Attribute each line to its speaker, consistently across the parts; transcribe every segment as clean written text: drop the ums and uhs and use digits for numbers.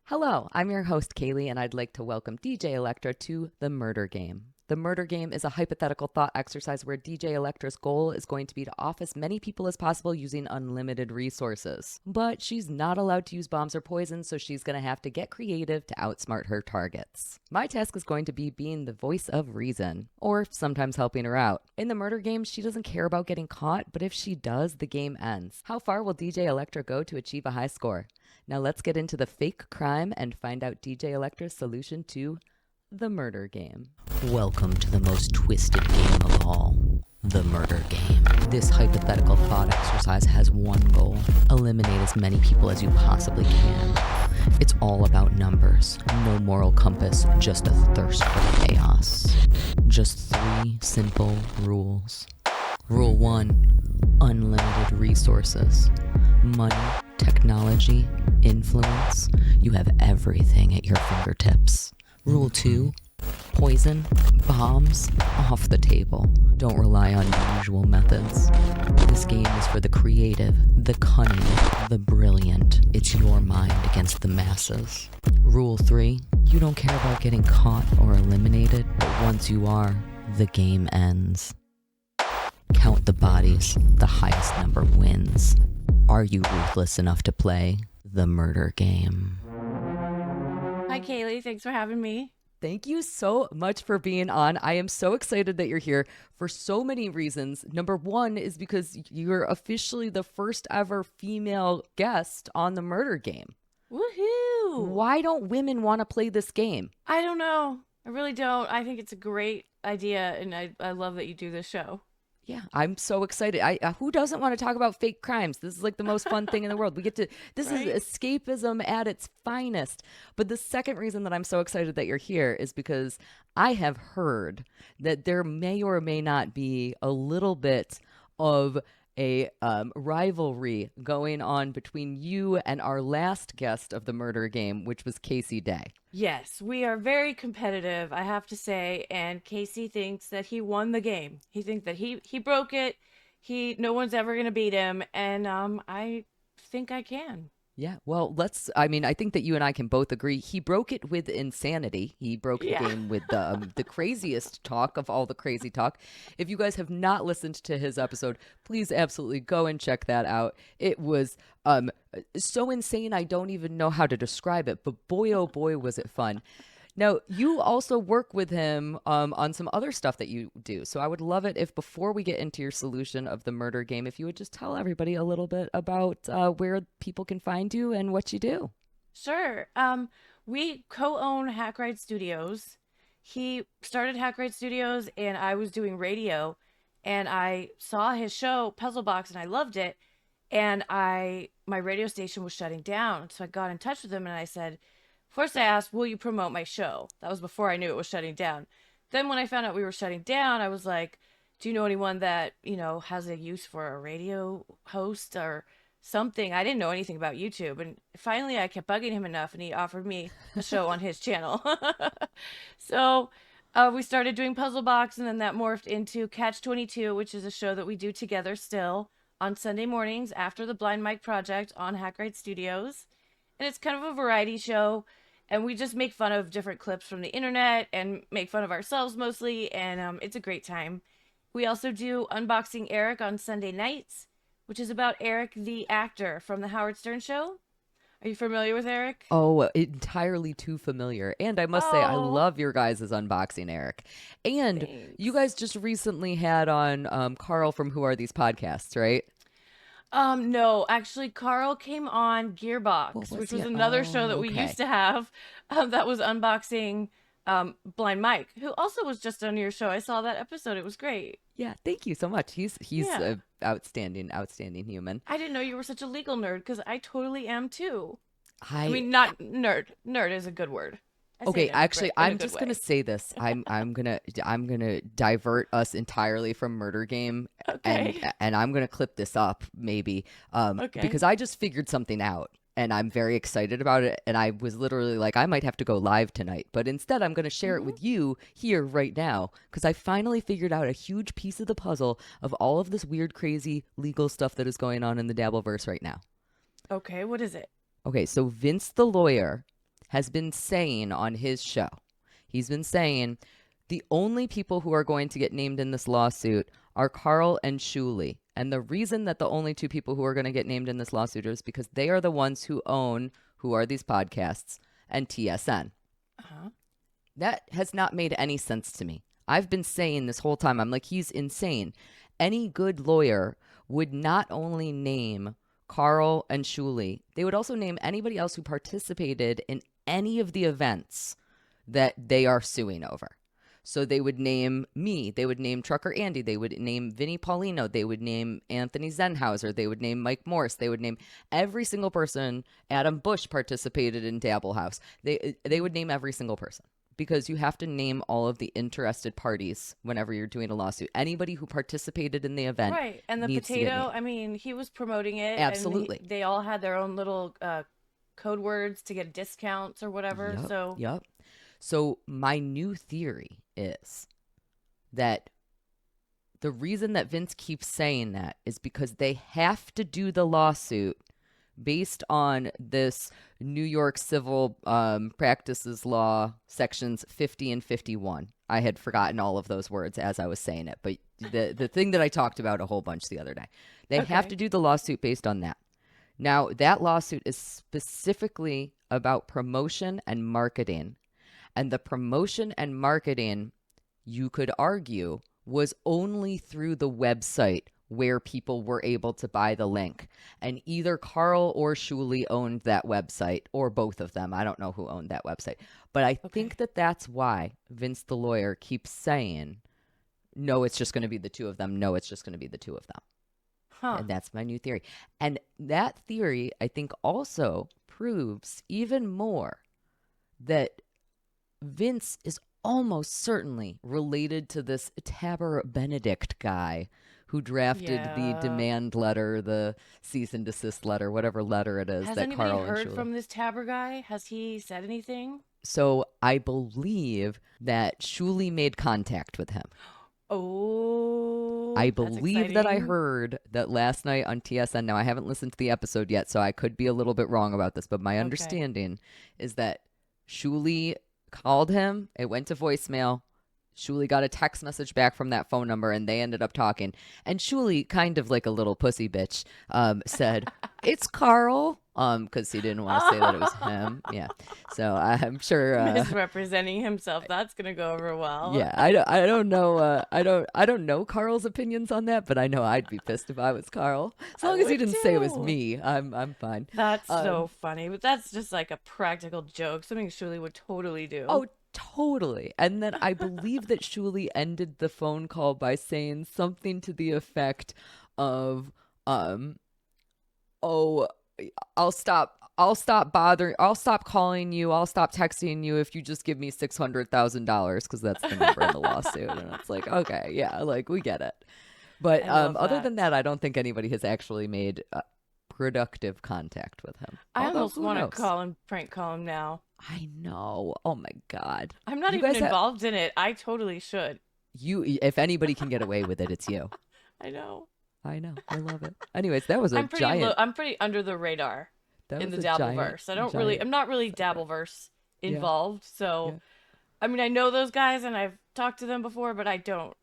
Speaker 1: Hello, I'm your host, Kaylee, and I'd like to welcome DJ Electra to The Murder Game. The Murder Game is a hypothetical thought exercise where DJ Electra's goal is going to be to off as many people as possible using unlimited resources. But she's not allowed to use bombs or poison, so she's going to have to get creative to outsmart her targets. My task is going to be being the voice of reason, or sometimes helping her out. In the Murder Game, she doesn't care about getting caught, but if she does, the game ends. How far will DJ Electra go to achieve a high score? Now let's get into the fake crime and find out DJ Electra's solution to the Murder Game. Welcome to the most twisted game of all, the Murder Game. This hypothetical thought exercise has one goal: eliminate as many people as you possibly can. It's all about numbers, no moral compass, just a thirst for chaos. Just 3 simple rules. Rule 1, unlimited resources. Money, technology, influence. You have everything at your fingertips. Rule 2, poison, bombs, off the table. Don't rely on usual methods. This game is for the creative, the cunning, the brilliant. It's your mind against the masses. Rule 3, you don't care about getting caught or eliminated, but once you are, the game ends. Count the bodies, the highest number wins. Are you ruthless enough to play the Murder Game?
Speaker 2: Hi, Kaylee. Thanks for having me.
Speaker 1: Thank you so much for being on. I am so excited that you're here for so many reasons. Number 1 is because you're officially the first ever female guest on the Murder Game.
Speaker 2: Woohoo!
Speaker 1: Why don't women want to play this game?
Speaker 2: I don't know. I really don't. I think it's a great idea, and I love that you do this show.
Speaker 1: Yeah, I'm so excited. Who doesn't want to talk about fake crimes? This is like the most fun thing in the world. We get to, this
Speaker 2: Right?
Speaker 1: is escapism at its finest. But the second reason that I'm so excited that you're here is because I have heard that there may or may not be a little bit of a rivalry going on between you and our last guest of the Murder Game, which was Casey Day.
Speaker 2: Yes, we are very competitive, I have to say, and Casey thinks that he won the game. He thinks that he broke it. No one's ever going to beat him, and I think I can.
Speaker 1: Yeah, well, I think that you and I can both agree. He broke it with insanity. He broke the game with the craziest talk of all the crazy talk. If you guys have not listened to his episode, please absolutely go and check that out. It was so insane, I don't even know how to describe it, but boy, oh boy, was it fun. Now, you also work with him on some other stuff that you do. So I would love it if before we get into your solution of the Murder Game, if you would just tell everybody a little bit about where people can find you and what you do.
Speaker 2: Sure. We co-own Hackride Studios. He started Hackride Studios, and I was doing radio, and I saw his show Puzzle Box, and I loved it. And my radio station was shutting down, so I got in touch with him, and I said, first I asked, will you promote my show? That was before I knew it was shutting down. Then when I found out we were shutting down, I was like, do you know anyone that, has a use for a radio host or something? I didn't know anything about YouTube. And finally I kept bugging him enough, and he offered me a show on his channel. So we started doing Puzzle Box, and then that morphed into Catch 22, which is a show that we do together still on Sunday mornings after the Blind Mike Project on Hackride Studios. And it's kind of a variety show. And we just make fun of different clips from the internet and make fun of ourselves mostly. And it's a great time. We also do Unboxing Eric on Sunday nights, which is about Eric the actor from The Howard Stern Show. Are you familiar with Eric?
Speaker 1: Oh, entirely too familiar. And I must say, I
Speaker 2: Oh.
Speaker 1: love your guys' Unboxing Eric. And
Speaker 2: Thanks.
Speaker 1: you guys just recently had on Carl from Who Are These Podcasts, right?
Speaker 2: No, actually, Carl came on Gearbox, which was another show that we used to have. That was unboxing Blind Mike, who also was just on your show. I saw that episode; it was great.
Speaker 1: Yeah, thank you so much. He's
Speaker 2: Yeah.
Speaker 1: a outstanding human.
Speaker 2: I didn't know you were such a legal nerd, because I totally am too.
Speaker 1: I
Speaker 2: I mean, not nerd. Nerd is a good word. I say
Speaker 1: Okay,
Speaker 2: nerd,
Speaker 1: actually,
Speaker 2: but in a
Speaker 1: I'm
Speaker 2: good
Speaker 1: just
Speaker 2: way.
Speaker 1: gonna say this. I'm gonna divert us entirely from Murder Game,
Speaker 2: Okay.
Speaker 1: and I'm gonna clip this up maybe,
Speaker 2: Okay.
Speaker 1: because I just figured something out, and I'm very excited about it. And I was literally like, I might have to go live tonight, but instead, I'm gonna share it with you here right now, because I finally figured out a huge piece of the puzzle of all of this weird, crazy legal stuff that is going on in the Dabbleverse right now.
Speaker 2: Okay, what is it?
Speaker 1: Okay, so Vince the lawyer has been saying on his show, he's been saying the only people who are going to get named in this lawsuit are Carl and Shuli. And the reason that the only two people who are going to get named in this lawsuit is because they are the ones who are these podcasts, and TSN.
Speaker 2: Uh-huh.
Speaker 1: That has not made any sense to me. I've been saying this whole time, I'm like, he's insane. Any good lawyer would not only name Carl and Shuli, they would also name anybody else who participated in any of the events that they are suing over. So they would name me, they would name Trucker Andy, they would name Vinnie Paulino, they would name Anthony Zenhauser, they would name Mike Morse, they would name every single person. Adam Bush participated in Dabble House. They would name every single person, because you have to name all of the interested parties whenever you're doing a lawsuit. Anybody who participated in the event.
Speaker 2: Right. And the
Speaker 1: needs to get
Speaker 2: potato,
Speaker 1: named.
Speaker 2: I mean, he was promoting it.
Speaker 1: Absolutely.
Speaker 2: And they all had their own little code words to get discounts or whatever.
Speaker 1: Yep. So my new theory is that the reason that Vince keeps saying that is because they have to do the lawsuit based on this New York Civil Practices Law sections 50 and 51. I had forgotten all of those words as I was saying it, but the thing that I talked about a whole bunch the other day. They have to do the lawsuit based on that. Now, that lawsuit is specifically about promotion and marketing. And the promotion and marketing, you could argue, was only through the website where people were able to buy the link. And either Carl or Shuli owned that website, or both of them. I don't know who owned that website. But I think that that's why Vince the lawyer keeps saying, no, it's just going to be the two of them. No, it's just going to be the two of them.
Speaker 2: Huh.
Speaker 1: And that's my new theory. And that theory, I think, also proves even more that Vince is almost certainly related to this Tabor Benedict guy who drafted the demand letter, the cease and desist letter, whatever letter it is.
Speaker 2: Has
Speaker 1: that
Speaker 2: anybody
Speaker 1: Carl
Speaker 2: heard from this Tabor guy? Has he said anything?
Speaker 1: So I believe that Shuli made contact with him.
Speaker 2: Oh,
Speaker 1: I
Speaker 2: that's
Speaker 1: believe that I
Speaker 2: exciting.
Speaker 1: heard that last night on TSN. Now, I haven't listened to the episode yet, so I could be a little bit wrong about this, but my understanding is that Shuli called him. It went to voicemail. Shuli got a text message back from that phone number, and they ended up talking. And Shuli, kind of like a little pussy bitch, said, "It's Carl," because he didn't want to say that it was him. Yeah, so I'm sure
Speaker 2: Misrepresenting himself. That's gonna go over well.
Speaker 1: Yeah, I don't know. I don't know Carl's opinions on that, but I know I'd be pissed if I was Carl. As long as he didn't say it was me, I'm fine.
Speaker 2: That's so funny, but that's just like a practical joke. Something Shuli would totally do.
Speaker 1: Oh, totally. And then I believe that Shuli ended the phone call by saying something to the effect of, "Oh, I'll stop calling you. I'll stop texting you if you just give me $600,000, because that's the number in the lawsuit." And it's like, okay, yeah, like we get it. But other than that, I don't think anybody has actually made productive contact with him.
Speaker 2: I almost want to call him, prank call him now.
Speaker 1: I know. Oh my God.
Speaker 2: I'm not even involved in it. I totally should.
Speaker 1: If anybody can get away with it, it's you.
Speaker 2: I know.
Speaker 1: I love it. Anyways, that was a giant.
Speaker 2: I'm pretty under the radar in the Dabbleverse. I'm not really Dabbleverse involved. So, I mean, I know those guys and I've talked to them before, but I don't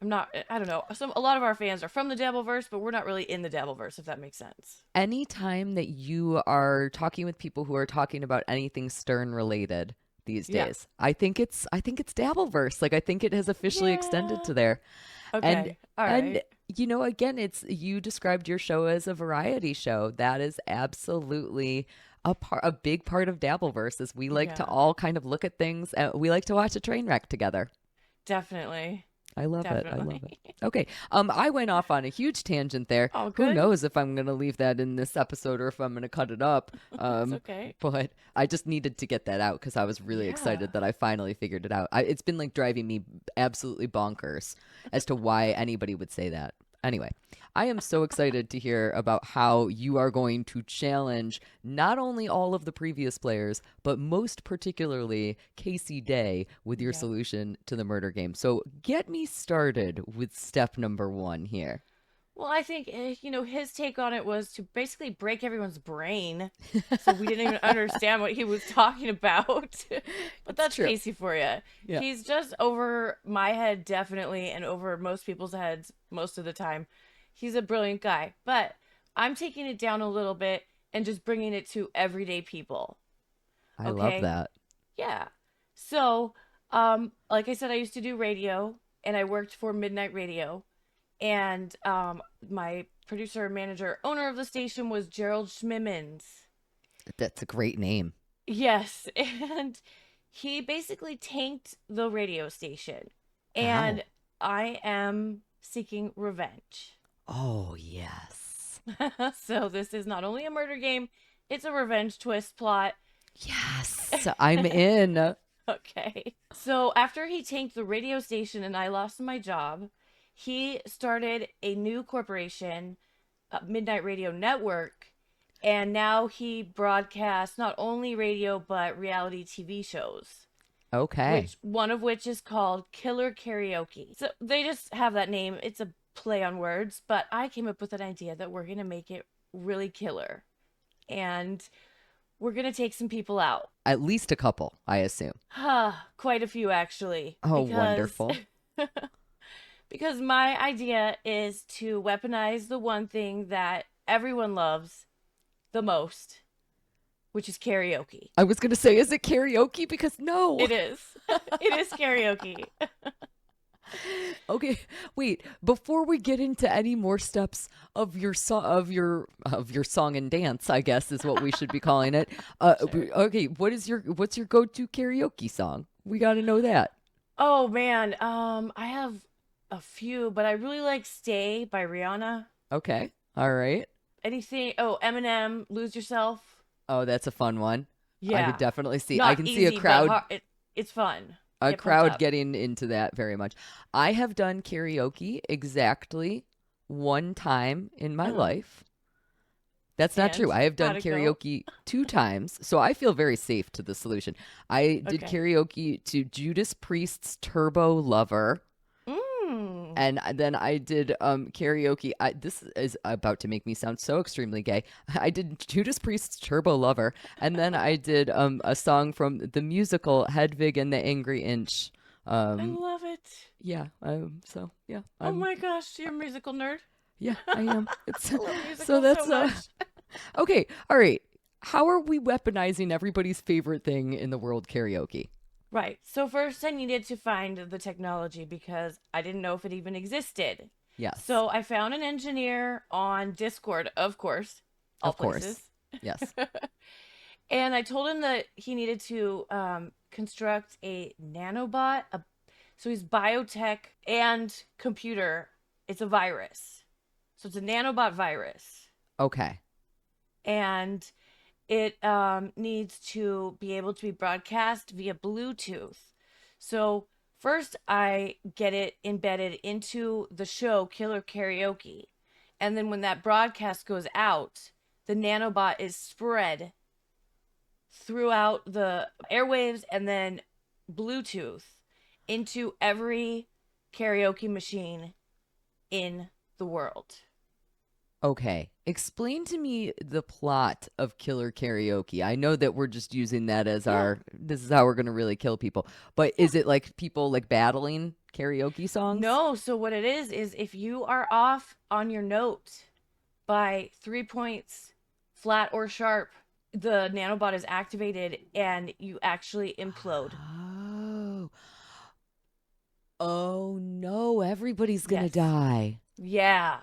Speaker 2: know. A lot of our fans are from the Dabbleverse, but we're not really in the Dabbleverse, if that makes sense.
Speaker 1: Anytime that you are talking with people who are talking about anything Stern related these days, I think it's Dabbleverse. Like, I think it has officially extended to there.
Speaker 2: Okay. All right.
Speaker 1: And again, you described your show as a variety show. That is absolutely a big part of Dabbleverse. Is we like to all kind of look at things. We like to watch a train wreck together.
Speaker 2: Definitely.
Speaker 1: I love it. Okay. I went off on a huge tangent there.
Speaker 2: Oh, good.
Speaker 1: Who knows if I'm going to leave that in this episode or if I'm going to cut it up.
Speaker 2: It's okay.
Speaker 1: But I just needed to get that out because I was really excited that I finally figured it out. It's been like driving me absolutely bonkers as to why anybody would say that. Anyway, I am so excited to hear about how you are going to challenge not only all of the previous players, but most particularly Casey Day with your solution to the murder game. So get me started with step number 1 here.
Speaker 2: Well, I think, his take on it was to basically break everyone's brain. So we didn't even understand what he was talking about. But
Speaker 1: It's
Speaker 2: that's
Speaker 1: true.
Speaker 2: Casey for you.
Speaker 1: Yeah.
Speaker 2: He's just over my head, definitely, and over most people's heads most of the time. He's a brilliant guy. But I'm taking it down a little bit and just bringing it to everyday people.
Speaker 1: I love
Speaker 2: Okay?
Speaker 1: that.
Speaker 2: Yeah. So, like I said, I used to do radio and I worked for Midnight Radio. And my producer, manager, owner of the station was Gerald Schmimmins.
Speaker 1: That's a great name.
Speaker 2: Yes. And he basically tanked the radio station.
Speaker 1: How?
Speaker 2: And I am seeking revenge.
Speaker 1: Oh, yes.
Speaker 2: So this is not only a murder game, it's a revenge twist plot.
Speaker 1: Yes. I'm in.
Speaker 2: Okay. So after he tanked the radio station and I lost my job, he started a new corporation, Midnight Radio Network, and now he broadcasts not only radio but reality TV shows,
Speaker 1: Okay.
Speaker 2: which one of which is called Killer Karaoke. So they just have that name. It's a play on words, but I came up with an idea that we're going to make it really killer. And we're going to take some people out.
Speaker 1: At least a couple, I assume.
Speaker 2: Quite a few, actually.
Speaker 1: Oh, wonderful.
Speaker 2: Because my idea is to weaponize the one thing that everyone loves the most, which is karaoke.
Speaker 1: I was going to say, is it karaoke? Because no.
Speaker 2: It is. It is karaoke.
Speaker 1: Okay, wait. Before we get into any more steps of your song and dance, I guess is what we should be calling it.
Speaker 2: Sure.
Speaker 1: Okay, what's your go-to karaoke song? We got to know that.
Speaker 2: Oh man, I have a few, but I really like "Stay" by Rihanna.
Speaker 1: Okay, all right.
Speaker 2: Anything? Oh, Eminem, "Lose Yourself."
Speaker 1: Oh, that's a fun one. I
Speaker 2: Yeah,
Speaker 1: could definitely see. I
Speaker 2: not
Speaker 1: can see
Speaker 2: easy,
Speaker 1: a
Speaker 2: but
Speaker 1: crowd
Speaker 2: it's fun.
Speaker 1: a
Speaker 2: Get pumped
Speaker 1: crowd
Speaker 2: up.
Speaker 1: getting into that very much. I have done karaoke exactly one time in my
Speaker 2: Uh-huh.
Speaker 1: life. That's not true.
Speaker 2: And
Speaker 1: I have done
Speaker 2: how'd it go?
Speaker 1: karaoke 2 times, so I feel very safe to the solution. I did
Speaker 2: Okay.
Speaker 1: karaoke to Judas Priest's Turbo Lover,
Speaker 2: Mm.
Speaker 1: and then I did karaoke. This is about to make me sound so extremely gay. I did Judas Priest's Turbo Lover, and then I did a song from the musical Hedwig and the Angry Inch.
Speaker 2: I love it.
Speaker 1: Yeah. So yeah,
Speaker 2: Oh my gosh, you're a musical nerd.
Speaker 1: I am. It's
Speaker 2: I love
Speaker 1: so
Speaker 2: musicals
Speaker 1: that's
Speaker 2: so much.
Speaker 1: okay. All right. How are we weaponizing everybody's favorite thing in the world, karaoke?
Speaker 2: Right. So first I needed to find the technology because I didn't know if it even existed.
Speaker 1: Yes.
Speaker 2: So I found an engineer on Discord, of course, all
Speaker 1: Of course.
Speaker 2: places.
Speaker 1: Yes.
Speaker 2: And I told him that he needed to construct a nanobot. So he's biotech and computer. It's a virus. So it's a nanobot virus.
Speaker 1: Okay.
Speaker 2: And it needs to be able to be broadcast via Bluetooth. So first I get it embedded into the show Killer Karaoke. And then when that broadcast goes out, the nanobot is spread throughout the airwaves and then Bluetooth into every karaoke machine in the world.
Speaker 1: Okay. Explain to me the plot of Killer Karaoke. I know that we're just using that as this is how we're going to really kill people. But is it like people like battling karaoke songs?
Speaker 2: No, so what it is if you are off on your note by 3 points, flat or sharp, the nanobot is activated and you actually implode.
Speaker 1: Oh. Oh no, everybody's going to
Speaker 2: Yes.
Speaker 1: die.
Speaker 2: Yeah.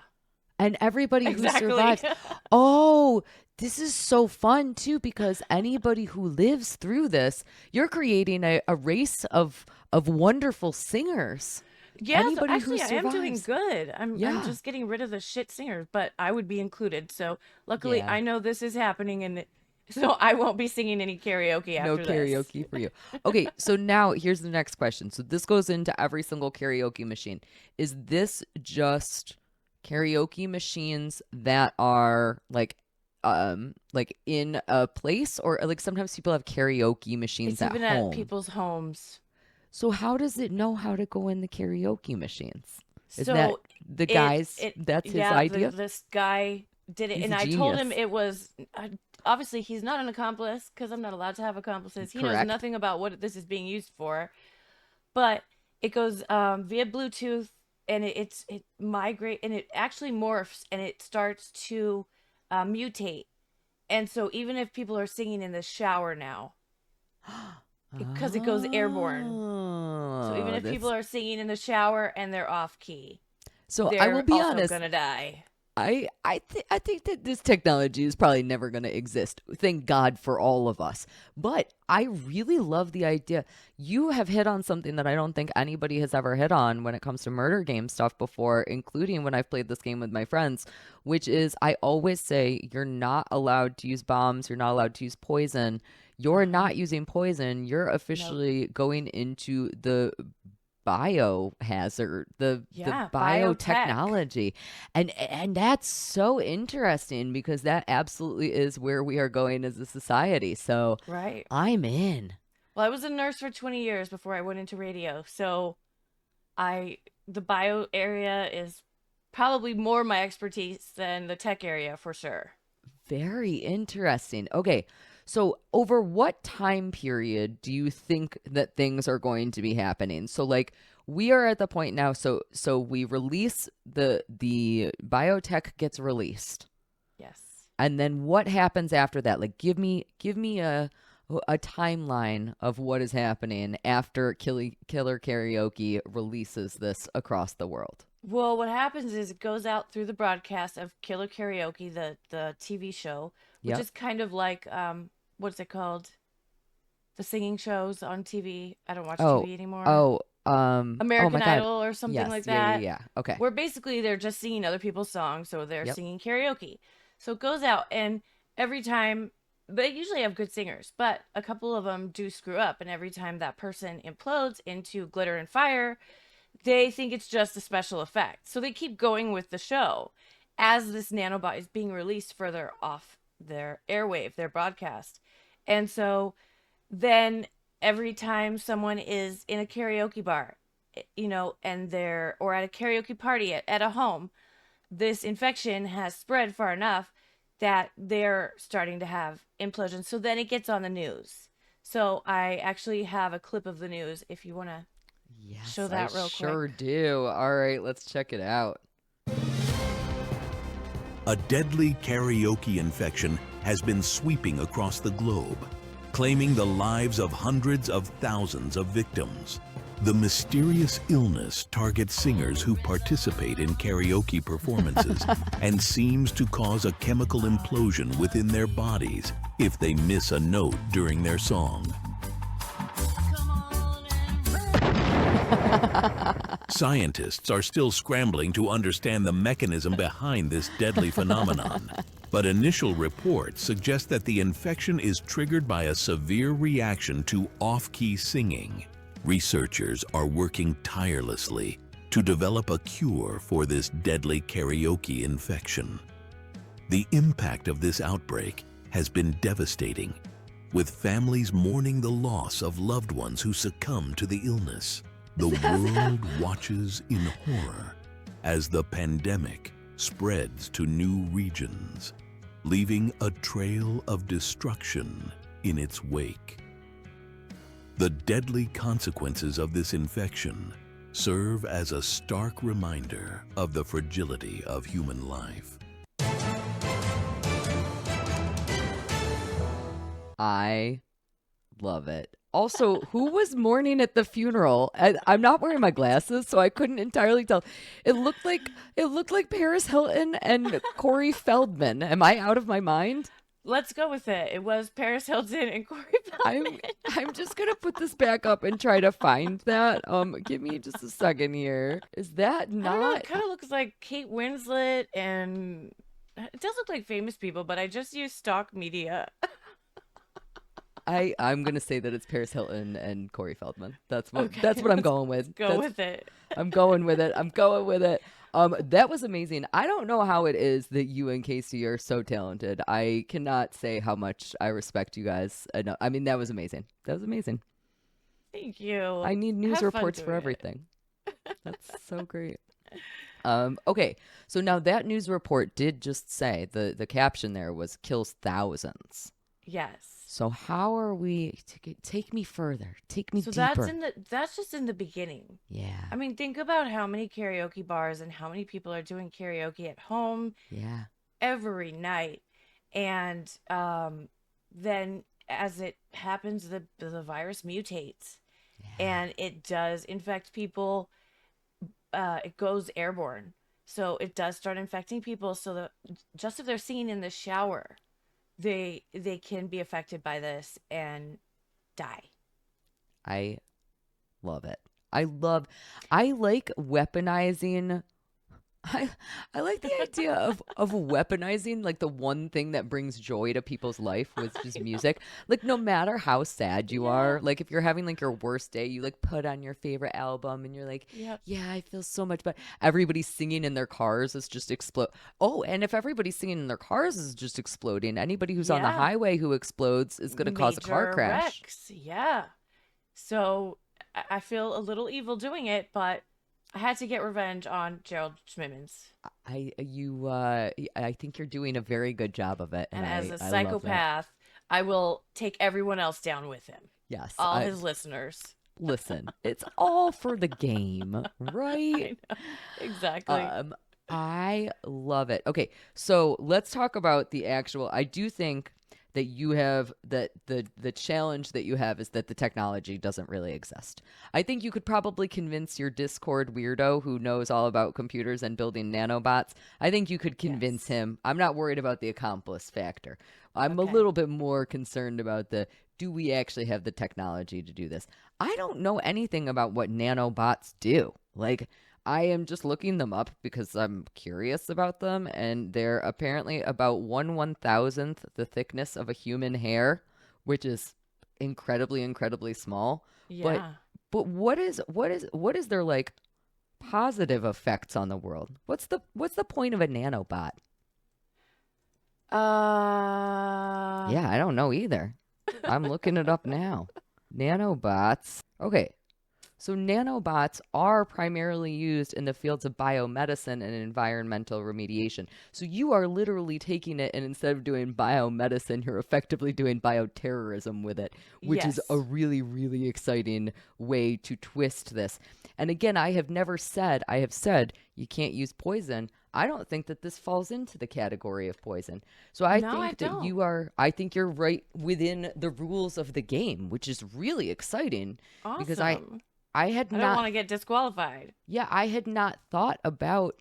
Speaker 1: And everybody
Speaker 2: Exactly.
Speaker 1: who survives. Oh, this is so fun too, because anybody who lives through this, you're creating a race of wonderful singers.
Speaker 2: Yeah, so
Speaker 1: Anybody who
Speaker 2: actually I am doing
Speaker 1: survives.
Speaker 2: good. I'm
Speaker 1: Yeah.
Speaker 2: just getting rid of the shit singers, but I would be included. So luckily
Speaker 1: Yeah.
Speaker 2: I know this is happening and so I won't be singing any karaoke
Speaker 1: No
Speaker 2: after this.
Speaker 1: karaoke for you. Okay, so now here's the next question. So this goes into every single karaoke machine. Is this just karaoke machines that are like in a place, or like sometimes people have karaoke machines
Speaker 2: It's
Speaker 1: at
Speaker 2: even
Speaker 1: home?
Speaker 2: at people's homes.
Speaker 1: So how does it know how to go in the karaoke machines? Isn't that
Speaker 2: So
Speaker 1: the guy's, that's his
Speaker 2: yeah,
Speaker 1: idea?
Speaker 2: this guy did it,
Speaker 1: He's
Speaker 2: and
Speaker 1: a
Speaker 2: I told him
Speaker 1: genius.
Speaker 2: it was obviously he's not an accomplice because I'm not allowed to have accomplices. He knows
Speaker 1: Correct.
Speaker 2: nothing about what this is being used for, but it goes via Bluetooth, and it migrate, and it actually morphs, and it starts to mutate. And so even if people are singing in the shower now, because it goes airborne. So even
Speaker 1: Oh,
Speaker 2: if people
Speaker 1: that's
Speaker 2: are singing in the shower and they're off key,
Speaker 1: so I will
Speaker 2: they're
Speaker 1: be
Speaker 2: also
Speaker 1: honest.
Speaker 2: gonna die.
Speaker 1: I think that this technology is probably never going to exist. Thank God for all of us. But I really love the idea. You have hit on something that I don't think anybody has ever hit on when it comes to murder game stuff before, including when I've played this game with my friends, which is I always say you're not allowed to use bombs, you're not allowed to use poison. You're
Speaker 2: Uh-huh.
Speaker 1: not using poison. You're
Speaker 2: Nope.
Speaker 1: officially going into the biohazard, the
Speaker 2: Yeah, biotech.
Speaker 1: biotechnology. And that's so interesting because that absolutely is where we are going as a society. So
Speaker 2: Right.
Speaker 1: I'm in.
Speaker 2: Well, I was a nurse for 20 years before I went into radio. So I the bio area is probably more my expertise than the tech area for sure.
Speaker 1: Very interesting. Okay. So over what time period do you think that things are going to be happening? So like we are at the point now, so we release the biotech gets released.
Speaker 2: Yes.
Speaker 1: And then what happens after that? Like give me a timeline of what is happening after Killer Karaoke releases this across the world.
Speaker 2: Well, what happens is it goes out through the broadcast of Killer Karaoke, the TV show, which
Speaker 1: Yep.
Speaker 2: is kind of like what's it called? The singing shows on TV. I don't watch
Speaker 1: Oh,
Speaker 2: TV anymore.
Speaker 1: oh, oh my
Speaker 2: American
Speaker 1: God.
Speaker 2: Idol or something
Speaker 1: Yes.
Speaker 2: like
Speaker 1: Yeah, yeah,
Speaker 2: that,
Speaker 1: yeah. Okay.
Speaker 2: where basically they're just singing other people's songs, so they're
Speaker 1: Yep.
Speaker 2: singing karaoke. So it goes out, and every time they usually have good singers, but a couple of them do screw up, and every time that person implodes into glitter and fire, they think it's just a special effect. So they keep going with the show as this nanobot is being released further off their airwave, their broadcast. And so then every time someone is in a karaoke bar, and they're or at a karaoke party at a home, this infection has spread far enough that they're starting to have implosions. So then it gets on the news. So I actually have a clip of the news if you want to show
Speaker 1: Yes, I
Speaker 2: that real
Speaker 1: sure
Speaker 2: quick.
Speaker 1: do. All right, let's check it out.
Speaker 3: A deadly karaoke infection has been sweeping across the globe, claiming the lives of hundreds of thousands of victims. The mysterious illness targets singers who participate in karaoke performances and seems to cause a chemical implosion within their bodies if they miss a note during their song. Scientists are still scrambling to understand the mechanism behind this deadly phenomenon, but initial reports suggest that the infection is triggered by a severe reaction to off-key singing. Researchers are working tirelessly to develop a cure for this deadly karaoke infection. The impact of this outbreak has been devastating, with families mourning the loss of loved ones who succumbed to the illness. The world watches in horror as the pandemic spreads to new regions, leaving a trail of destruction in its wake. The deadly consequences of this infection serve as a stark reminder of the fragility of human life.
Speaker 1: I love it. Also, who was mourning at the funeral? I'm not wearing my glasses, so I couldn't entirely tell. It looked like Paris Hilton and Corey Feldman. Am I out of my mind?
Speaker 2: Let's go with it. It was Paris Hilton and Corey
Speaker 1: I'm
Speaker 2: Feldman.
Speaker 1: I'm just gonna put this back up and try to find that. Give me just a second here. Is that
Speaker 2: I don't know. It
Speaker 1: not?
Speaker 2: kind of looks like Kate Winslet, and it does look like famous people, but I just use stock media.
Speaker 1: I'm gonna say that it's Paris Hilton and Corey Feldman.
Speaker 2: Okay,
Speaker 1: That's what I'm
Speaker 2: let's
Speaker 1: going with.
Speaker 2: go with it.
Speaker 1: I'm going with it. I'm going with it. That was amazing. I don't know how it is that you and Casey are so talented. I cannot say how much I respect you guys. I mean, that was amazing. That was amazing.
Speaker 2: Thank you.
Speaker 1: I need news
Speaker 2: Have fun
Speaker 1: reports for
Speaker 2: doing it.
Speaker 1: everything. That's so great. Okay, so now that news report did just say the caption there was kills thousands.
Speaker 2: Yes.
Speaker 1: So how are we? Take me further. Take me
Speaker 2: So
Speaker 1: deeper.
Speaker 2: that's just in the beginning.
Speaker 1: Yeah.
Speaker 2: I mean, think about how many karaoke bars and how many people are doing karaoke at home
Speaker 1: Yeah.
Speaker 2: every night. And then as it happens, the virus mutates
Speaker 1: Yeah.
Speaker 2: and it does infect people. It goes airborne. So it does start infecting people. So just if they're singing in the shower, they can be affected by this and die.
Speaker 1: I love it. I like weaponizing. I I like the idea of weaponizing like the one thing that brings joy to people's life, which is music. Like no matter how sad you
Speaker 2: Yeah.
Speaker 1: are, like if you're having like your worst day, you like put on your favorite album and you're like,
Speaker 2: Yep.
Speaker 1: yeah, I feel so much better. Everybody singing in their cars is just explode. Oh, and if everybody singing in their cars is just exploding, anybody who's on the
Speaker 2: Yeah.
Speaker 1: highway who explodes is going to cause a car
Speaker 2: Major
Speaker 1: crash.
Speaker 2: wrecks. Yeah. So I feel a little evil doing it, but I had to get revenge on Gerald Schmimmons.
Speaker 1: I think you're doing a very good job of it, and
Speaker 2: And as a
Speaker 1: I love that.
Speaker 2: psychopath, I will take everyone else down with him.
Speaker 1: Yes,
Speaker 2: All
Speaker 1: I
Speaker 2: his listeners.
Speaker 1: listen. It's all for the game,
Speaker 2: I
Speaker 1: right?
Speaker 2: know. Exactly.
Speaker 1: I love it. Okay, so let's talk about the actual. I do think that you have that the challenge that you have is that the technology doesn't really exist. I think you could probably convince your Discord weirdo who knows all about computers and building nanobots. I think you could convince
Speaker 2: Yes.
Speaker 1: him. I'm not worried about the accomplice factor. I'm a
Speaker 2: Okay.
Speaker 1: little bit more concerned about the do we actually have the technology to do this? I don't know anything about what nanobots do. Like I am just looking them up because I'm curious about them, and they're apparently about 1/1000th the thickness of a human hair, which is incredibly, incredibly small. But
Speaker 2: Yeah.
Speaker 1: what is their like positive effects on the world? What's the point of a nanobot?
Speaker 2: Uh,
Speaker 1: Yeah, I don't know either. I'm looking it up now. Nanobots. Okay, so nanobots are primarily used in the fields of biomedicine and environmental remediation. So you are literally taking it and instead of doing biomedicine, you're effectively doing bioterrorism with it, which is a
Speaker 2: yes.
Speaker 1: really, really exciting way to twist this. And again, I have said you can't use poison. I don't think that this falls into the category of poison. So I
Speaker 2: No, I
Speaker 1: think that
Speaker 2: don't.
Speaker 1: I think you're right within the rules of the game, which is really exciting because
Speaker 2: Awesome.
Speaker 1: I had
Speaker 2: I don't
Speaker 1: not
Speaker 2: want to get disqualified.
Speaker 1: yeah, I had not thought about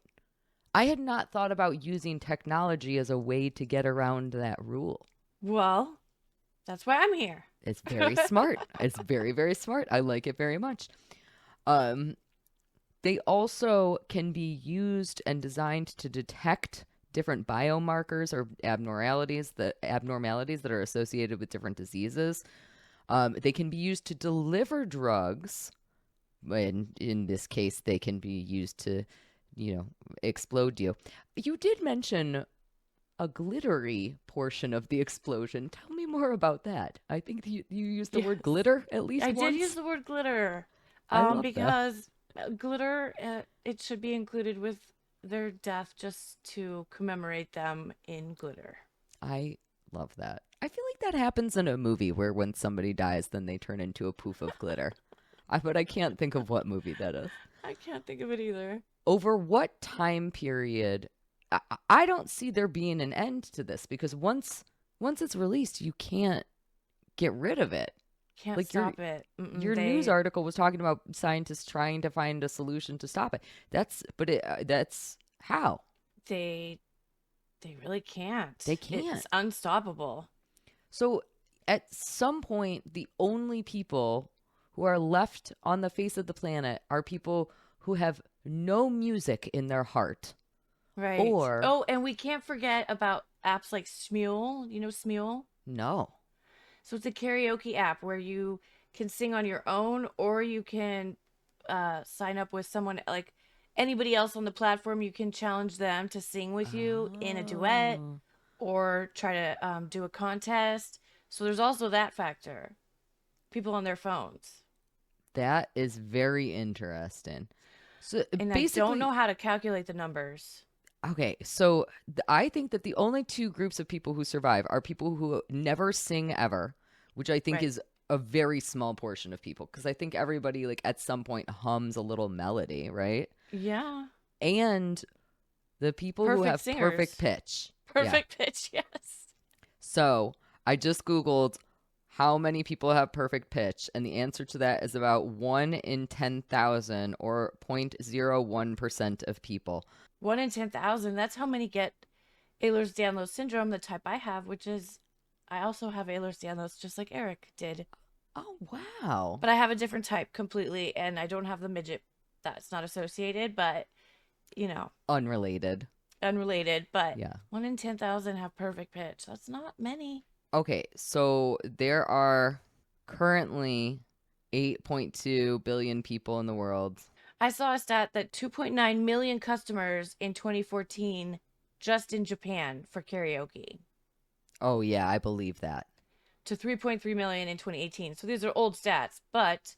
Speaker 1: using technology as a way to get around that rule.
Speaker 2: Well, that's why I'm here.
Speaker 1: It's very smart. It's very, very smart. I like it very much. Um, they also can be used and designed to detect different biomarkers or abnormalities that are associated with different diseases. They can be used to deliver drugs. In this case, they can be used to, explode you. You did mention a glittery portion of the explosion. Tell me more about that. I think you used the word
Speaker 2: Yes.
Speaker 1: glitter at least
Speaker 2: I
Speaker 1: once.
Speaker 2: did use the word glitter.
Speaker 1: I love that.
Speaker 2: Because glitter, it should be included with their death just to commemorate them in glitter.
Speaker 1: I love that. I feel like that happens in a movie where when somebody dies, then they turn into a poof of glitter. But I can't think of what movie that is.
Speaker 2: I can't think of it either.
Speaker 1: Over what time period? I don't see there being an end to this because once it's released, you can't get rid of it.
Speaker 2: Can't
Speaker 1: Like
Speaker 2: stop it. Mm-mm,
Speaker 1: your news article was talking about scientists trying to find a solution to stop it. That's how
Speaker 2: they really can't.
Speaker 1: they can't.
Speaker 2: It's unstoppable.
Speaker 1: So at some point, the only people who are left on the face of the planet are people who have no music in their heart.
Speaker 2: Right.
Speaker 1: Or
Speaker 2: Oh, and we can't forget about apps like Smule. You know Smule?
Speaker 1: no.
Speaker 2: So it's a karaoke app where you can sing on your own or you can sign up with someone like anybody else on the platform. You can challenge them to sing with you in a duet
Speaker 1: Oh,
Speaker 2: or try to do a contest. So there's also that factor. People on their phones.
Speaker 1: that is very interesting. So
Speaker 2: And I
Speaker 1: basically,
Speaker 2: don't know how to calculate the numbers.
Speaker 1: okay, so I think that the only two groups of people who survive are people who never sing ever, which I think
Speaker 2: Right.
Speaker 1: is a very small portion of people, because I think everybody like at some point hums a little melody, right?
Speaker 2: Yeah.
Speaker 1: And the people who
Speaker 2: Perfect
Speaker 1: have
Speaker 2: singers.
Speaker 1: perfect pitch. Yeah.
Speaker 2: Perfect pitch, yes.
Speaker 1: So I just Googled how many people have perfect pitch, and the answer to that is about 1 in 10,000 or 0.01% of people.
Speaker 2: 1 in 10,000. That's how many get Ehlers-Danlos syndrome, the type I have, which is I also have Ehlers-Danlos, just like Eric did.
Speaker 1: Oh, wow.
Speaker 2: But I have a different type completely, and I don't have the midget. That's not associated, but,
Speaker 1: Unrelated.
Speaker 2: unrelated. But
Speaker 1: Yeah.
Speaker 2: 1 in 10,000 have perfect pitch. That's not many.
Speaker 1: Okay, so there are currently 8.2 billion people in the world.
Speaker 2: I saw a stat that 2.9 million customers in 2014 just in Japan for karaoke,
Speaker 1: Oh, yeah, I believe that.
Speaker 2: to 3.3 million in 2018. So these are old stats, but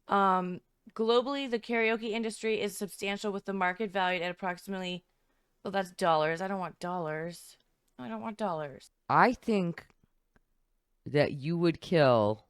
Speaker 2: globally the karaoke industry is substantial, with the market valued at approximately, well, that's dollars. I don't want dollars.
Speaker 1: I think that you would kill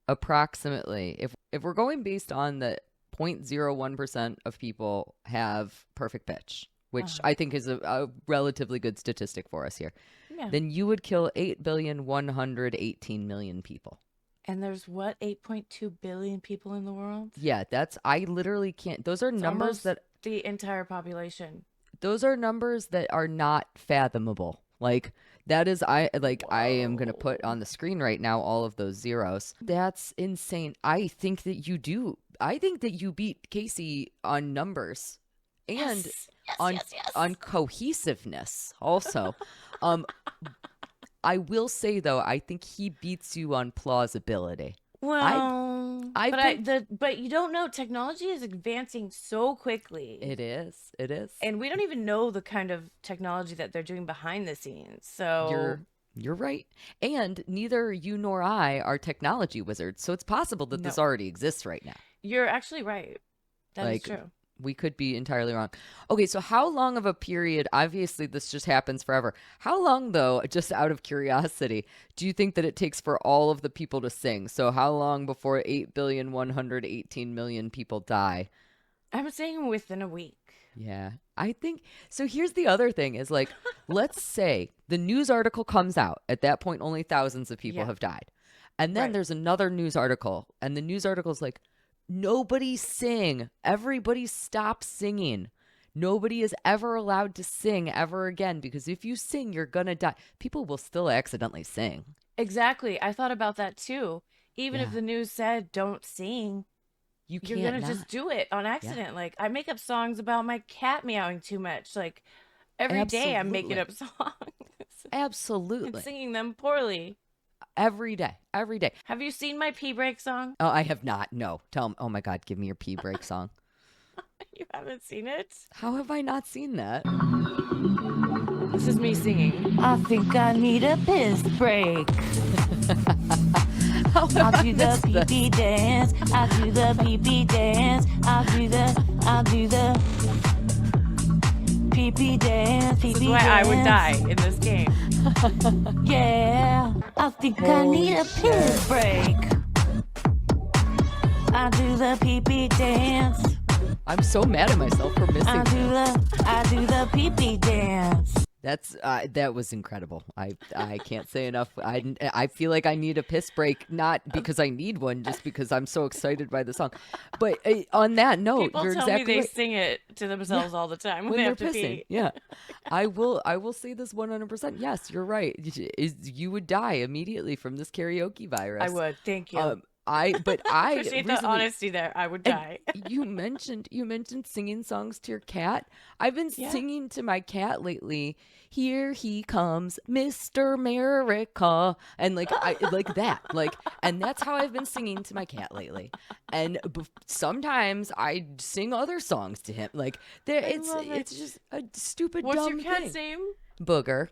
Speaker 1: approximately, if we're going based on the 0.01% of people have perfect pitch, which I think is a relatively good statistic for us here,
Speaker 2: Yeah.
Speaker 1: then you would kill 8,118,000,000 people.
Speaker 2: And there's what, 8.2 billion people in the world?
Speaker 1: Yeah, I literally can't. Those are
Speaker 2: It's
Speaker 1: numbers
Speaker 2: almost
Speaker 1: that
Speaker 2: the entire population.
Speaker 1: those are numbers that are not fathomable. Like that is I am going to put on the screen right now all of those zeros. That's insane. I think that you do. I think that you beat Casey on numbers and on cohesiveness also. I will say though, I think he beats you on plausibility.
Speaker 2: Well,
Speaker 1: I
Speaker 2: but you don't know. Technology is advancing so quickly.
Speaker 1: It is.
Speaker 2: And we don't even know the kind of technology that they're doing behind the scenes. So
Speaker 1: You're right. And neither you nor I are technology wizards, so it's possible that this already exists right now.
Speaker 2: You're actually right. That is true.
Speaker 1: We could be entirely wrong. Okay, so how long of a period, obviously this just happens forever. How long though, just out of curiosity, do you think that it takes for all of the people to sing? So how long before 8,118,000,000 people die?
Speaker 2: I'm saying within a week.
Speaker 1: Yeah, I think so. Here's the other thing is like, let's say the news article comes out. At that point, only thousands of people have died. And then there's another news article, and the news article is like, nobody sing. Everybody stop singing. Nobody is ever allowed to sing ever again, because if you sing, you're going to die. People will still accidentally sing.
Speaker 2: Exactly. I thought about that too. Even if the news said don't sing,
Speaker 1: you're
Speaker 2: going to just do it on accident. Like I make up songs about my cat meowing too much. Like every day I'm making up songs.
Speaker 1: Absolutely.
Speaker 2: And singing them poorly.
Speaker 1: Every day.
Speaker 2: Have you seen my pee break song?
Speaker 1: Oh, I have not. No. Tell me. Oh my God, give me your pee break song.
Speaker 2: You haven't seen it?
Speaker 1: How have I not seen that?
Speaker 2: This is me singing. I think I need a piss break. I'll do the pee-pee dance. I'll do the pee-pee dance. I'll do the pee-pee dance. This is why I would die in this game. Yeah, I think I need a piss break. I do the pee-pee dance.
Speaker 1: I'm so mad at myself for missing
Speaker 2: I do the pee-pee dance.
Speaker 1: That's that was incredible. I can't say enough. I feel like I need a piss break, not because I need one, just because I'm so excited by the song. But on that note,
Speaker 2: people
Speaker 1: you're
Speaker 2: tell
Speaker 1: exactly
Speaker 2: me they
Speaker 1: right.
Speaker 2: sing it to themselves all the time when they
Speaker 1: they're
Speaker 2: have to
Speaker 1: pissing.
Speaker 2: pee.
Speaker 1: Yeah, I will say this 100%. Yes, you're right. You would die immediately from this karaoke virus.
Speaker 2: I would. Thank you.
Speaker 1: I
Speaker 2: appreciate the honesty there. I would die.
Speaker 1: You mentioned singing songs to your cat. I've been singing to my cat lately. Here he comes, Mr. America, and like that, and that's how I've been singing to my cat lately. And sometimes I sing other songs to him. Like it's just a stupid.
Speaker 2: What's
Speaker 1: dumb
Speaker 2: your cat's
Speaker 1: thing.
Speaker 2: name?
Speaker 1: Booger.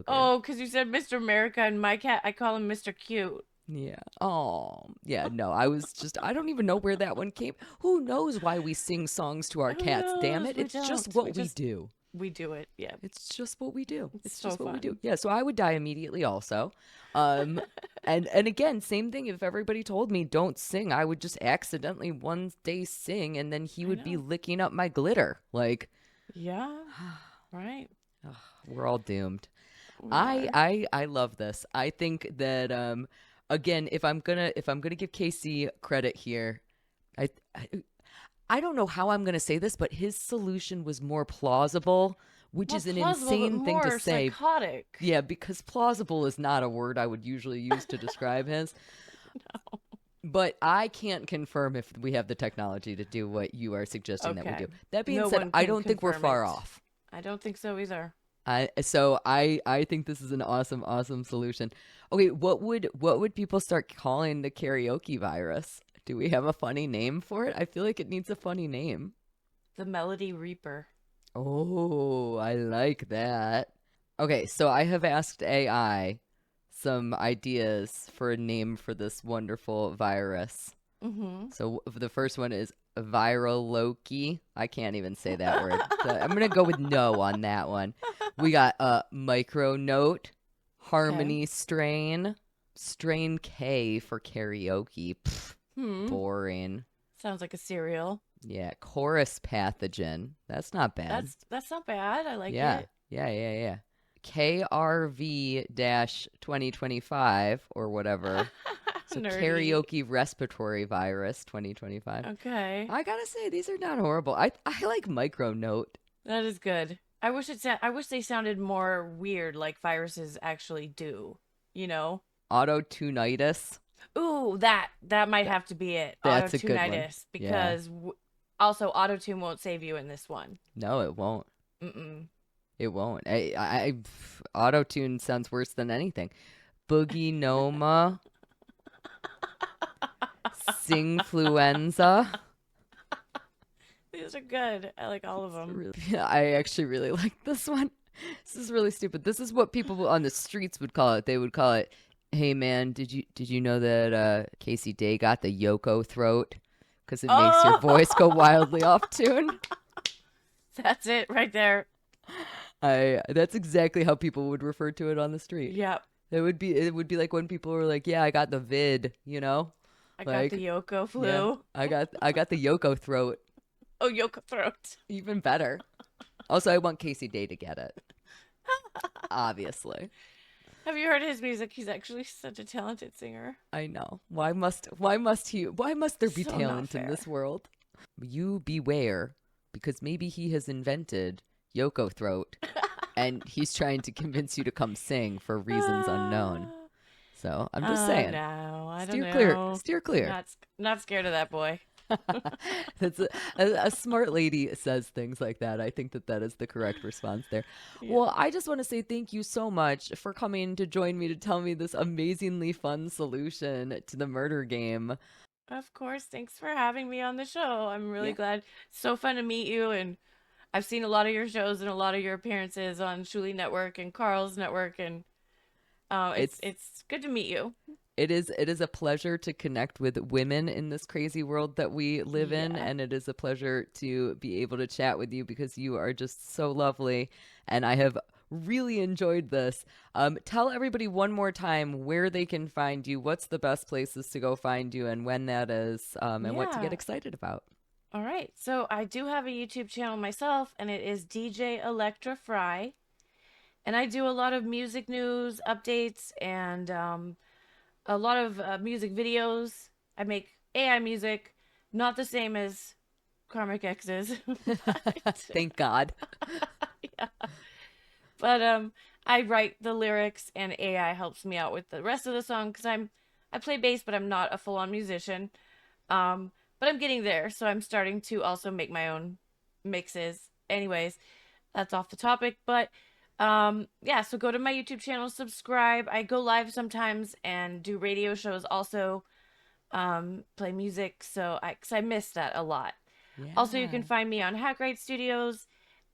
Speaker 2: Oh, because you said Mr. America, and my cat, I call him Mr. Cute.
Speaker 1: Yeah. Oh, yeah. No, I don't even know where that one came. Who knows why we sing songs to our
Speaker 2: Who
Speaker 1: cats? Damn
Speaker 2: knows?
Speaker 1: it.
Speaker 2: We
Speaker 1: It's just
Speaker 2: don't.
Speaker 1: what we do.
Speaker 2: We do it. Yeah.
Speaker 1: It's just what we do.
Speaker 2: It's
Speaker 1: It's
Speaker 2: so
Speaker 1: just what we do.
Speaker 2: fun.
Speaker 1: Yeah. So I would die immediately also. Um, and again, same thing. If everybody told me don't sing, I would just accidentally one day sing, and then he
Speaker 2: I
Speaker 1: would be
Speaker 2: know.
Speaker 1: licking up my glitter. Like,
Speaker 2: Yeah. Right.
Speaker 1: ugh, we're all doomed.
Speaker 2: We are.
Speaker 1: I love this. I think that again, if I'm gonna give Casey credit here, I I, I don't know how I'm gonna say this, but his solution was more plausible, which
Speaker 2: More
Speaker 1: is an
Speaker 2: plausible, but
Speaker 1: insane thing to
Speaker 2: more
Speaker 1: say.
Speaker 2: psychotic.
Speaker 1: Yeah, because plausible is not a word I would usually use to describe his. But I can't confirm if we have the technology to do what you are suggesting that we
Speaker 2: Okay.
Speaker 1: do. That being
Speaker 2: No
Speaker 1: said,
Speaker 2: one
Speaker 1: I
Speaker 2: can
Speaker 1: don't think we're
Speaker 2: confirm
Speaker 1: far
Speaker 2: it.
Speaker 1: off.
Speaker 2: I don't think so either.
Speaker 1: I think this is an awesome solution. Okay, what would people start calling the karaoke virus? Do we have a funny name for it? I feel like it needs a funny name.
Speaker 2: The Melody Reaper.
Speaker 1: Oh, I like that. Okay, so I have asked AI some ideas for a name for this wonderful virus.
Speaker 2: Mm-hmm.
Speaker 1: So the first one is viral Loki. I can't even say that word. So I'm gonna go with no on that one. We got micro note, harmony strain, strain K for karaoke. Pff, boring.
Speaker 2: Sounds like a cereal.
Speaker 1: Yeah, chorus pathogen. That's not bad.
Speaker 2: That's not bad. I like
Speaker 1: Yeah,
Speaker 2: it.
Speaker 1: yeah. KRV-2025 or whatever. So
Speaker 2: Nerdy.
Speaker 1: karaoke respiratory virus 2025.
Speaker 2: Okay.
Speaker 1: I gotta say, these are not horrible. I like micronote.
Speaker 2: That is good. I wish they sounded more weird like viruses actually do, you know?
Speaker 1: Autotunitis.
Speaker 2: Ooh, that might have to be it.
Speaker 1: That's a good one.
Speaker 2: Autotunitis,
Speaker 1: Yeah.
Speaker 2: because also autotune won't save you in this one.
Speaker 1: No, it won't.
Speaker 2: Mm-mm.
Speaker 1: It won't. Autotune sounds worse than anything. Boogie Noma. Singfluenza.
Speaker 2: These are good. I like all of them.
Speaker 1: I actually really like this one. This is really stupid. This is what people on the streets would call it. They would call it, "Hey man, did you know that Casey Day got the Yoko throat? Because it makes your voice go wildly off tune."
Speaker 2: That's it right there.
Speaker 1: That's exactly how people would refer to it on the street.
Speaker 2: Yep.
Speaker 1: It would be like when people were like, "Yeah, I got the vid," you know?
Speaker 2: I got the Yoko flu.
Speaker 1: Yeah, I got the Yoko throat.
Speaker 2: Oh, Yoko throat.
Speaker 1: Even better. Also, I want Casey Day to get it. Obviously.
Speaker 2: Have you heard his music? He's actually such a talented singer.
Speaker 1: I know. Why must there be
Speaker 2: So not
Speaker 1: talent in
Speaker 2: fair.
Speaker 1: this world? You beware, because maybe he has invented Yoko throat and he's trying to convince you to come sing for reasons unknown. So I'm just saying.
Speaker 2: No, I don't
Speaker 1: Steer
Speaker 2: know.
Speaker 1: clear. Steer clear.
Speaker 2: Not scared of that boy.
Speaker 1: That's a smart lady says things like that. I think that is the correct response there.
Speaker 2: Yeah.
Speaker 1: Well, I just want to say thank you so much for coming to join me to tell me this amazingly fun solution to the murder game.
Speaker 2: Of course. Thanks for having me on the show. I'm really
Speaker 1: Yeah.
Speaker 2: glad. So fun to meet you, and I've seen a lot of your shows and a lot of your appearances on Shuli Network and Carl's Network, and it's good to meet you.
Speaker 1: It is a pleasure to connect with women in this crazy world that we live in,
Speaker 2: Yeah.
Speaker 1: and it is a pleasure to be able to chat with you because you are just so lovely, and I have really enjoyed this. Tell everybody one more time where they can find you, what's the best places to go find you, and when that is, and what to get
Speaker 2: Yeah.
Speaker 1: excited about.
Speaker 2: All right. So I do have a YouTube channel myself, and it is DJ Electra Fry. And I do a lot of music news updates and a lot of music videos. I make AI music, not the same as Karmic X's.
Speaker 1: Thank God.
Speaker 2: Yeah. But I write the lyrics, and AI helps me out with the rest of the song because I play bass, but I'm not a full-on musician. But I'm getting there, so I'm starting to also make my own mixes. Anyways, that's off the topic, but yeah, so go to my YouTube channel, subscribe. I go live sometimes and do radio shows also, play music, so I miss that a lot. Also, you can
Speaker 1: Yeah.
Speaker 2: find me on Hackride Studios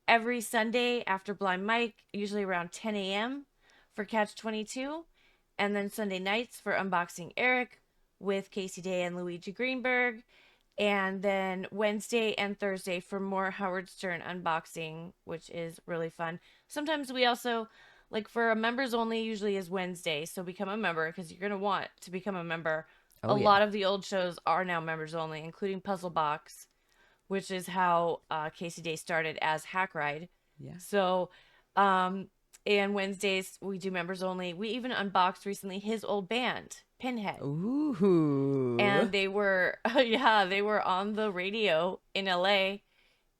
Speaker 2: every Sunday after Blind Mike, usually around 10 a.m. for Catch 22. And then Sunday nights for Unboxing Eric with Casey Day and Luigi Greenberg. And then Wednesday and Thursday for more Howard Stern unboxing, which is really fun. Sometimes we also, like for a members only, usually is Wednesday. So become a member because you're going to want to become a member.
Speaker 1: Oh,
Speaker 2: a
Speaker 1: yeah.
Speaker 2: lot of the old shows are now members only, including Puzzle Box, which is how Casey Day started as Hackride.
Speaker 1: Yeah.
Speaker 2: So, and Wednesdays we do members only. We even unboxed recently his old band, Pinhead.
Speaker 1: Ooh.
Speaker 2: And they were, they were on the radio in LA.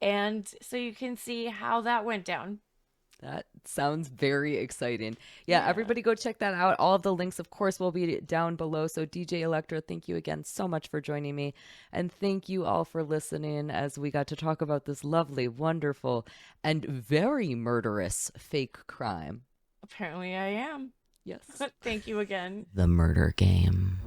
Speaker 2: And so you can see how that went down.
Speaker 1: That sounds very exciting. Yeah, everybody go check that out. All of the links, of course, will be down below. So DJ Electra, thank you again so much for joining me. And thank you all for listening as we got to talk about this lovely, wonderful, and very murderous fake crime.
Speaker 2: Apparently I am.
Speaker 1: Yes.
Speaker 2: Thank you again.
Speaker 1: The Murder Game.